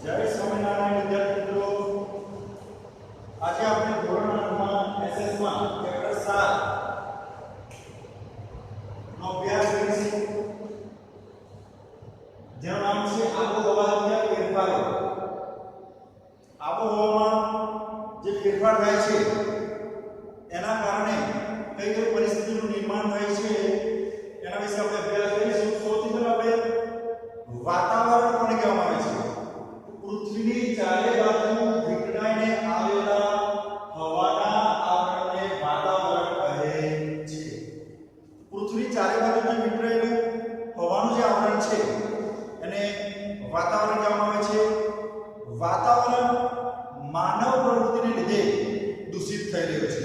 જય સ્વામિનારાયણ વિદ્યાર્થી મિત્રો, આજે આપણે ધોરણ 9 એસએસ માં ચેપ્ટર 7 નો અભ્યાસ કરીશું, જેનું નામ છે આબોહવાના ફેરફારો. આબોહવામાં જે ફેરફાર થાય છે એના કારણે કઈ કઈ પરિસ્થિતિનું નિર્માણ થાય છે એના વિશે આપણે અભ્યાસ કરીશું. સૌથી પહેલા આપણે વાતાવરણ કોને કહેવામાં આવે છે? પૃથ્વીની ચારે બાજુ વિખરાઈને આવેલા હવાના આવરણને વાતાવરણ કહે છે. પૃથ્વી ચારે બાજુ જે વિખરાયેલું હવાનું જે આવરણ છે એને વાતાવરણ કહેવામાં આવે છે. વાતાવરણ માનવ પ્રવૃત્તિને લીધે દૂષિત થઈ રહ્યું છે.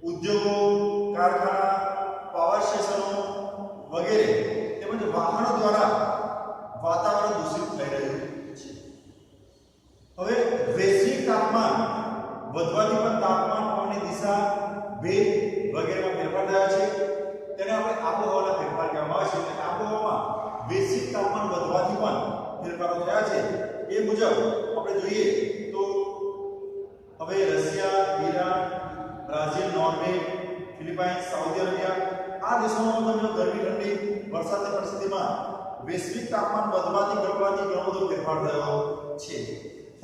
ઉદ્યોગો, કારખાના, પાવર સ્ટેશનો વગેરે તેમજ વાહનો દ્વારા વાતાવરણ દૂષિત થઈ રહ્યું છે. હવે વૈશ્વિક તાપમાન વધવાથી પણ તાપમાન, પવનની દિશા, ભેજ વગેરેમાં ફેરફાર થયા છે. તેને આપણે આબોહવાના ફેરફાર કહેવામાં આવે છે. અને આબોહવામાં વૈશ્વિક તાપમાન વધવાથી પણ ફેરફારો થયા છે. એ મુજબ આપણે જોઈએ તો હવે Russia, Iran, Brazil, Norway, Philippines, Saudi Arabia આ દેશોમાં તમે ગરમી, ઠંડી, વરસાદની પરિસ્થિતિમાં વૈશ્વિક તાપમાન વધવાથી ઘટવાથી ઘણો બધો ફેરફાર થયો છે.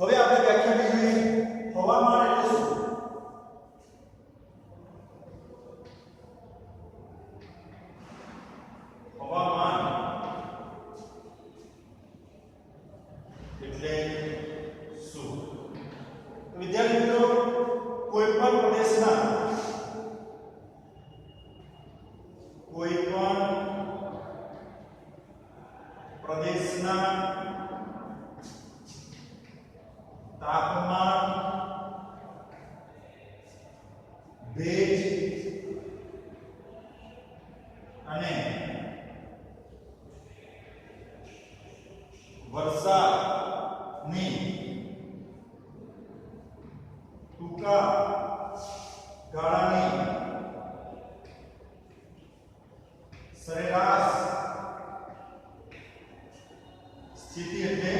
હવે આપણે વ્યાખ્યા કરીએ હવામાન એટલે શું? હવામાન એટલે શું? વિદ્યાર્થી મિત્રો, કોઈ પણ પ્રદેશના તાપમાન, ભેજ અને વરસાદની ટૂંકા ગાળાની સરેરાશ સ્થિતિ એટલે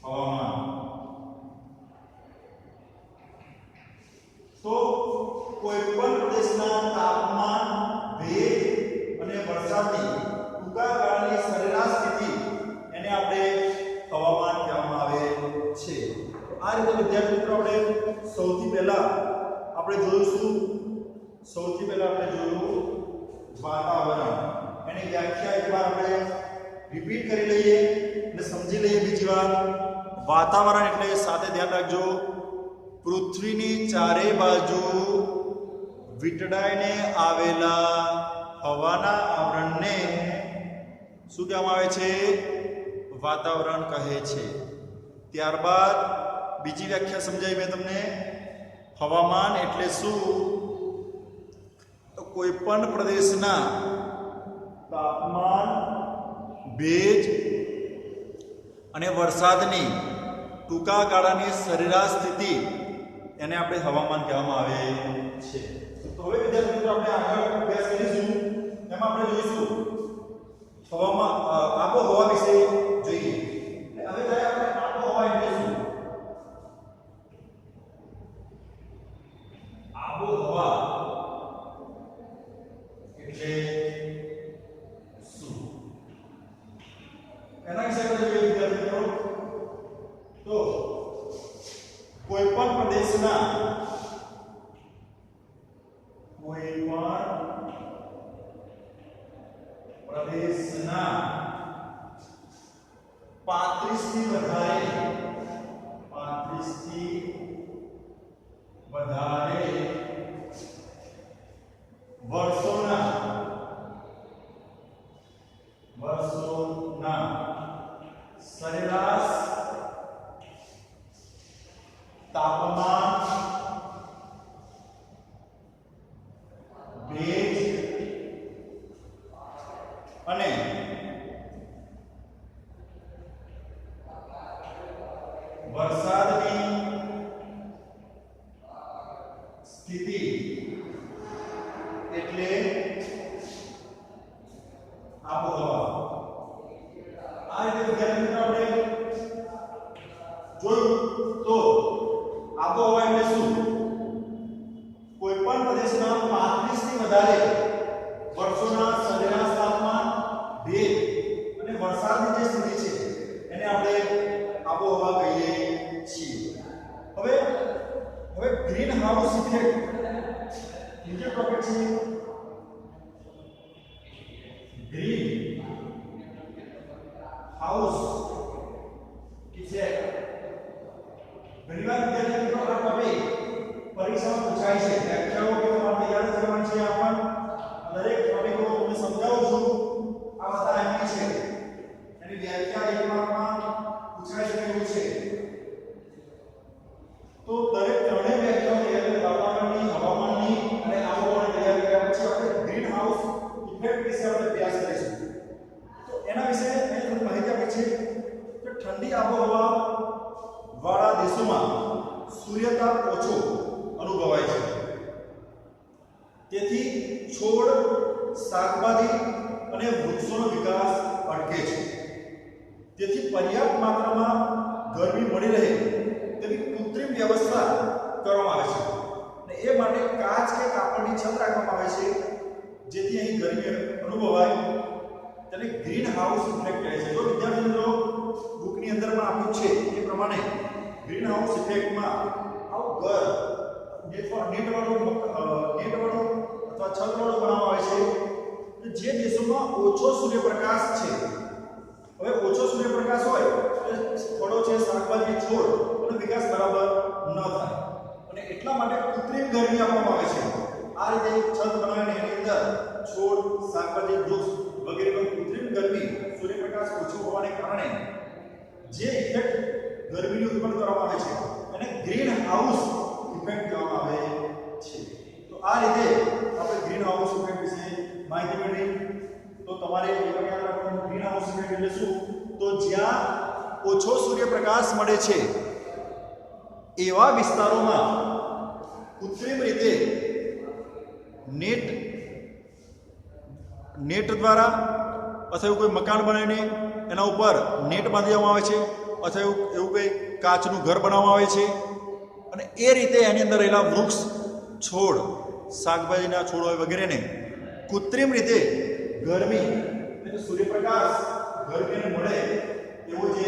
હવામાન. તો કોઈ પણ પ્રદેશના તાપમાન, ભેજ અને વરસાદની ટૂંકા ગાળાની સરેરાશ સ્થિતિ એને આપણે હવામાન કહેવામાં આવે છે. આ રીતે વિદ્યાર્થી મિત્રો આપણે સૌથી પહેલા જોયું વાતાવરણ. એની વ્યાખ્યા એકવાર આપણે રિપીટ કરી લઈએ અને સમજી લઈએ બીજી વાર. વાતાવરણ એટલે સાથે ધ્યાન રાખજો, પૃથ્વીની ચારે બાજુ વીંટળાઈને આવેલા હવાના આવરણને શું કહેવામાં આવે છે? વાતાવરણ કહે છે. ત્યારબાદ બીજી વ્યાખ્યા સમજાવી મેં તમને. હવામાન એટલે શું? તો કોઈ પણ પ્રદેશના તાપમાન, ભેજ અને વરસાદની ટૂંકા ગાળાની સરેરાશ સ્થિતિ એને આપણે હવામાન કહેવામાં આવે છે. તો હવે વિદ્યાર્થી મિત્રો આપણે આગળ અભ્યાસ કરીશું. એમાં આપણે જોઈશું હવામાન, આબોહવા વિશે જોઈએ. હવે જ્યારે આપણે આબોહવા એટલે શું? આબોહવા એટલે શું એના વિશે આપણે જોઈએ વિદ્યાર્થી મિત્રો. તો કોઈ પણ પ્રદેશના પાંત્રીસ થી વધારે વર્ષોના સરેરાશ તાપમાન, ભેજ અને વરસાદની સ્થિતિ એટલે આબોહવા. આ રીતે વિદ્યાર્થી મિત્રો આપણે જોયું તો આબોહવા એટલે શું? કોઈ પણ પ્રદેશના 35 થી વધારે વર્ષોના સરેરાશ તાપમાન, ભેજ અને વરસાદની જે સ્થિતિ છે એને આપણે આબોહવા કહીએ છીએ. હવે ગ્રીન હાઉસ ઇફેક્ટ બીજો ટોપિક છે ગ્રીન હાઉસ ઇફેક્ટ. ઘણીવાર વિદ્યાર્થી મિત્રો આ ટોપિક પરીક્ષામાં પૂછાય છે. વ્યાખ્યાઓ કે તમારે યાદ કરવાની છે. આપણ દરેક ટોપિકો તમને સમજાવું છું. આ બધા એમની છે એની વ્યાખ્યા એક માર્કમાં પૂછાય છે એવું છે. તો દરેક ત્રણેય વ્યાખ્યાઓ તૈયાર વાતાવરણની, હવામાનની અને આબોહવાની તૈયાર કર્યા પછી આપણે ગ્રીન હાઉસ ઇફેક્ટ વિશે આપણે અભ્યાસ કરીશું. તો એના વિશે મેં તમને માહિતી આપી છે કે ઠંડી આબોહવા વાળા દેશોમાં સૂર્યતાપ ઓછો અનુભવાય છે. તેથી છોડ, શાકભાજી અને વૃક્ષોનો વિકાસ અટકે છે. તેથી પર્યાપ્ત માત્રામાં ગરમી મળી રહે તેવી કૃત્રિમ વ્યવસ્થા કરવામાં આવે છે અને એ માટે કાચ કે કાપડની છત રાખવામાં આવે છે જેથી અહીં ગરમી અનુભવાય. તેને ગ્રીન હાઉસ ઇફેક્ટ કહે છે. જો વિદ્યાર્થી મિત્રો બુકની અંદર પણ આપ્યું છે એ પ્રમાણે ગ્રીન હાઉસ ઇફેક્ટમાં આવું ઘર નેટવાળું અથવા છતવાળું બનાવવામાં આવે છે કે જે દેશોમાં ઓછો સૂર્યપ્રકાશ છે. હવે ઓછો સૂર્યપ્રકાશ હોય એટલે ફળો છે, શાકભાજી, છોડ એનો વિકાસ બરાબર ન થાય અને એટલા માટે કૃત્રિમ ગરમી આપવામાં આવે છે. આ રીતે છત બનાવીને એની અંદર છોડ, શાકભાજી, વૃક્ષ વગેરેનો કૃત્રિમ ગરમી, સૂર્યપ્રકાશ ઓછો હોવાને કારણે જે ઇફેક્ટ ગરમીની ઉત્પન્ન કરવામાં આવે છે એને ગ્રીન હાઉસ ઇફેક્ટ કહેવામાં આવે છે. તો આ રીતે આપણે ગ્રીન હાઉસ ઇફેક્ટ વિશે માહિતી મેળવી. તો તમારે એ પણ યાદ રાખવાનું ગ્રીન હાઉસ ઇફેક્ટ એટલે શું? તો જ્યાં ઓછો સૂર્યપ્રકાશ મળે છે એવા વિસ્તારોમાં કૃત્રિમ રીતે નેટ દ્વારા અથવા એવું કોઈ મકાન બનાવીને એના ઉપર નેટ બાંધી દેવામાં આવે છે અથવા એવું કંઈ કાચનું ઘર બનાવવામાં આવે છે અને એ રીતે એની અંદર રહેલા વૃક્ષ, છોડ, શાકભાજીના છોડ હોય વગેરેને કૃત્રિમ રીતે ગરમી એટલે સૂર્યપ્રકાશ ગરમીને મળે એવો જે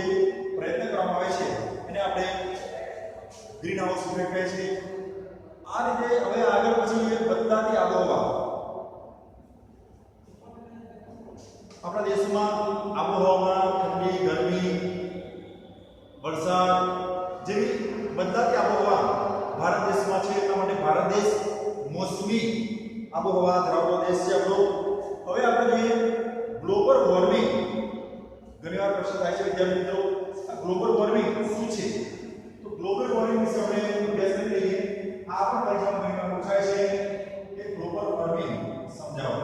પ્રયત્ન કરવામાં આવે છે એને આપણે ગ્રીન હાઉસ ઇફેક્ટ કહે છે. આ રીતે હવે આગળ પછી બદલાતી આબોહવા. આપણા દેશમાં આબોહવામાં ઠંડી, ગરમી, વરસાદ જેવી બદલાતી આબોહવા ભારત દેશમાં છે. એટલા માટે ભારત દેશ મોસમી આબોહવા ધરાવતો દેશ છે આપણો. હવે આપણે જોઈએ ગ્લોબલ વોર્મિંગ. ઘણીવાર પ્રશ્ન થાય છે વિદ્યાર્થી મિત્રો, આ ગ્લોબલ વોર્મિંગ શું છે? તો ગ્લોબલ વોર્મિંગ વિશે આપણે અભ્યાસ કરી લઈએ. આ પણ પરીક્ષામાં ઘણીવાર પૂછાય છે કે ગ્લોબલ વોર્મિંગ સમજાવો.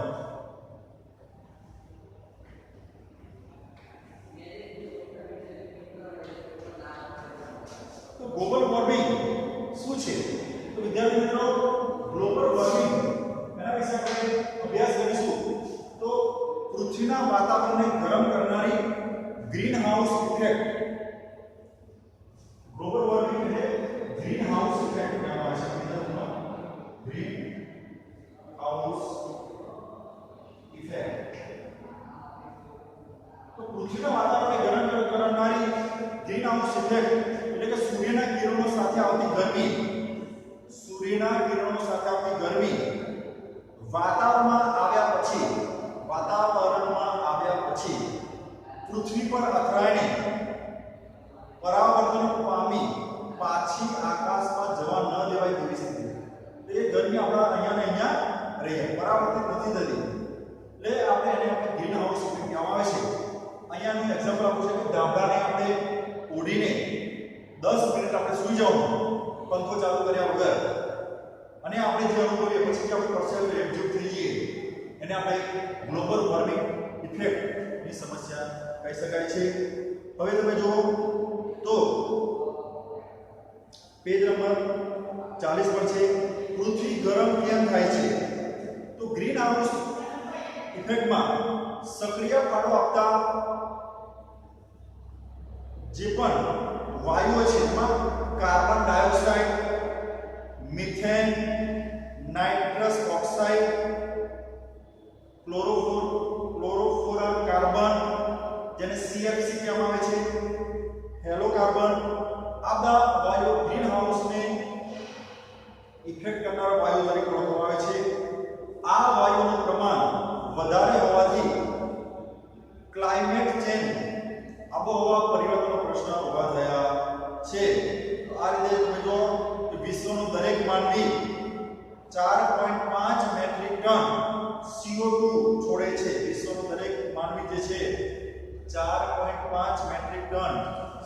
તો ગ્લોબલ વોર્મિંગ શું છે? તો વિદ્યાર્થી મિત્રો ગ્લોબલ વોર્મિંગ એના વિશે આપણે અભ્યાસ કરીશું. તો પૃથ્વીના વાતાવરણને ગરમ કરનારી green house effect. Global warming એટલે ગ્રીન હાઉસ ઇફેક્ટ કહેવામાં આવે છે. Green house effect. તો પૃથ્વીના વાતાવરણને ગરમ કરનારી ગ્રીન હાઉસ ઇફેક્ટ એટલે કે સૂર્યના કિરણો સાથે આવતી ગરમી, વાતાવરણમાં આવ્યા પછી પૃથ્વી પર અથડાઈને પરાવર્તન પામી પાછી આકાશમાં જવા ન દેવાય તેવી સ્થિતિ. એ ગરમી આપણા અહીંયા રહે, પરાવર્તિત નથી થતી. એટલે આપણે એને ગ્રીન હાઉસ ઇફેક્ટ કહેવામાં આવે છે. અહીંયાનું એક્ઝામ્પલ આપું છે કે ધાબળાને આપણે ઓઢીને 10 મિનિટ આપણે સૂઈ જવાનું પંખો ચાલુ કર્યા વગર અને આપણે જે અનુભવીએ પછી આપણે પરસેવો એક્ઝિટ થઈ જઈએ એને આપણે ગ્લોબલ વોર્મિંગ ઇફેક્ટની સમસ્યા કહી શકાય છે. હવે તમે જુઓ તો પેજ નંબર 40 પર છે પૃથ્વી ગરમ કેમ થાય છે? તો ગ્રીન હાઉસ ઇફેક્ટમાં સક્રિય ફાળો આપતા જે પણ વાયુઓ છે એમાં carbon dioxide, methane, nitrous oxide, chlorofluorocarbon જેને CFC કહેવામાં આવે છે, હેલોકાર્બન, આ બધા વાયુઓ ગ્રીન હાઉસને ઇફેક્ટ કરનારા વાયુઓ તરીકે ઓળખવામાં આવે છે. આ વાયુઓનું પ્રમાણ વધારે હોવાથી ક્લાઇમેટ ચેન્જ, આબોહવા પરિવર્તનનો પ્રશ્ન ઊભા થયા છે. તો આ રીતે તમે જો કે વિશ્વનું દરેક માનવી 4.5 મેટ્રિક ટન CO2 છોડે છે. વિશ્વનું દરેક માનવી જે છે 4.5 metric ton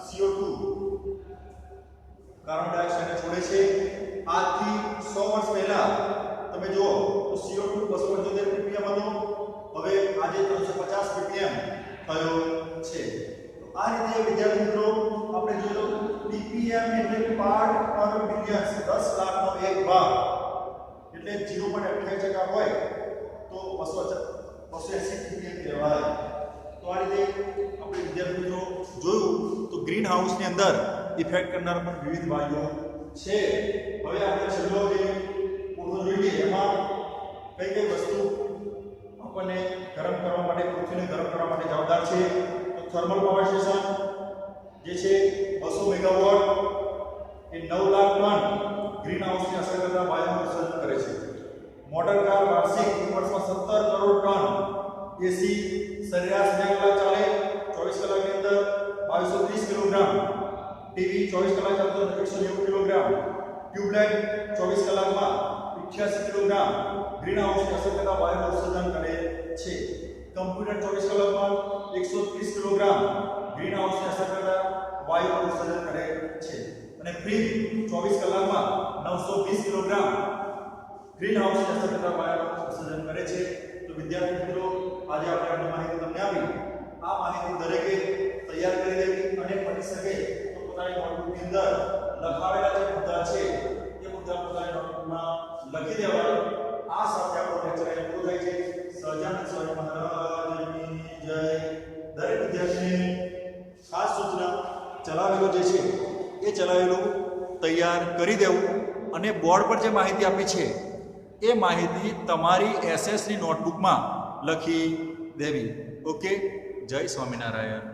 CO2 carbon dioxide છોડે છે. આજથી 100 વર્ષ પહેલા તમે જુઓ તો CO2 275 ppm હતો, હવે આજે 350 ppm થયો છે. તો આ રીતે વિદ્યાર્થી મિત્રો આપણે જોયું ppm એટલે પાર્ટ પર બિલિયન, 10 લાખનો એક ભાગ એટલે 0.28% હોય તો 280 ppm કહેવાય. તો આ રીતે આપણે વિદ્યાર્થી મિત્રો જોયું તો ગ્રીન હાઉસની અંદર ઇફેક્ટ કરનાર પણ વિવિધ વાયુઓ છે. હવે આપણે છેલ્લો જે મુદ્દો જોઈએ એમાં કઈ કઈ વસ્તુ આપણને ગરમ કરવા માટે, પૃથ્વીને ગરમ કરવા માટે જવાબદાર છે. તો થર્મલ પાવર સ્ટેશન જે છે 200 મેગાવોટ એ 9 લાખ ટન ગ્રીન હાઉસની અસર કરતા વાયુનું ઉત્સર્જન કરે છે. મોટર કાર વાર્ષિક વર્ષમાં 17 કરોડ ટન એસી સરેરાશ 2 કલાક ચાલે 24 કલાકની અંદર 2230 કિલોગ્રામ, ટીવી 24 કલાક ચાલતો 190 કિલોગ્રામ, ટ્યુબલાઇટ 24 કલાકમાં 88 કિલોગ્રામ ગ્રીન હાઉસની અસર કરતા વાયુનું ઉત્સર્જન કરે છે. કમ્પ્યુટર 24 કલાકમાં 130 કિલોગ્રામ ગ્રીન હાઉસની અસર કરતા વાયુનું ઉત્સર્જન કરે છે. અને ફ્રીજ 24 કલાકમાં 920 કિલોગ્રામ ગ્રીન હાઉસની અસર કરતા વાયુનું ઉત્સર્જન કરે છે. તો વિદ્યાર્થી મિત્રો આજે આપણે આટલી માહિતી તમને આપી. આ માહિતી દરેકે તૈયાર કરી દેવી અને પડી શકે તો પોતાની નોટબુકની અંદર લખાવેલા જે મુદ્દા છે એ મુદ્દા પોતાની નોટબુકમાં લખી દેવા. આ સાથે આપણો લેક્ચર અહીં પૂરો થાય છે. સહજાનંદ સ્વામી મહારાજની જય. દરેક વિદ્યાર્થીને ખાસ સૂચના ચલાવેલું જે છે એ ચલાવેલું તૈયાર કરી દેવું અને બોર્ડ પર જે માહિતી આપી છે એ માહિતી તમારી SS ની નોટબુકમાં લખી દેવી. ઓકે, જય સ્વામિનારાયણ.